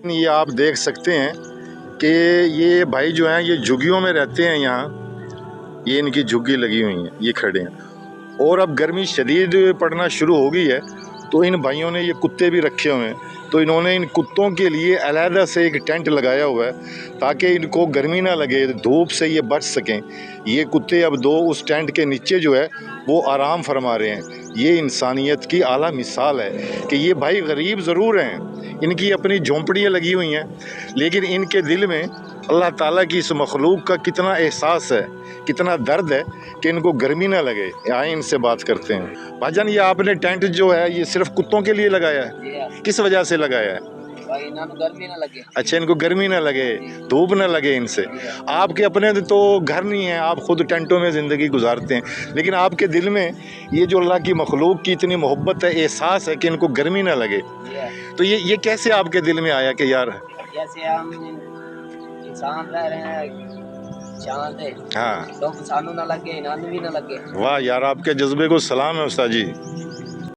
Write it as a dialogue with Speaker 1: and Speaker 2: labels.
Speaker 1: یہ آپ دیکھ سکتے ہیں کہ یہ بھائی جو ہیں یہ جھگیوں میں رہتے ہیں یہاں، یہ ان کی جھگی لگی ہوئی ہیں، یہ کھڑے ہیں، اور اب گرمی شدید پڑنا شروع ہو گئی ہے تو ان بھائیوں نے یہ کتے بھی رکھے ہوئے ہیں، تو انہوں نے ان کتوں کے لیے علیحدہ سے ایک ٹینٹ لگایا ہوا ہے تاکہ ان کو گرمی نہ لگے، دھوپ سے یہ بچ سکیں۔ یہ کتے اب دو اس ٹینٹ کے نیچے جو ہے وہ آرام فرما رہے ہیں۔ یہ انسانیت کی اعلیٰ مثال ہے کہ یہ بھائی غریب ضرور ہیں، ان کی اپنی جھونپڑیاں لگی ہوئی ہیں، لیکن ان کے دل میں اللہ تعالیٰ کی اس مخلوق کا کتنا احساس ہے، کتنا درد ہے کہ ان کو گرمی نہ لگے۔ آئیں ان سے بات کرتے ہیں۔ بھائی جان، یہ آپ نے ٹینٹ جو ہے یہ صرف کتوں کے لیے لگایا ہے؟ کس وجہ سے لگایا ہے؟
Speaker 2: گرمی نہ لگے۔
Speaker 1: اچھا، ان کو گرمی نہ لگے، دھوپ نہ لگے ان سے۔ آپ کے اپنے تو گھر نہیں ہیں، آپ خود ٹینٹوں میں زندگی گزارتے ہیں، لیکن آپ کے دل میں یہ جو اللہ کی مخلوق کی اتنی محبت ہے، احساس ہے کہ ان کو گرمی نہ لگے، تو یہ کیسے آپ کے دل میں آیا کہ یار
Speaker 2: جیسے ہم انسان رہ رہے ہیں چاند
Speaker 1: ہاں،
Speaker 2: تو سانو نہ لگے، انہوں بھی نہ لگے۔
Speaker 1: واہ یار، آپ کے جذبے کو سلام ہے استاد جی۔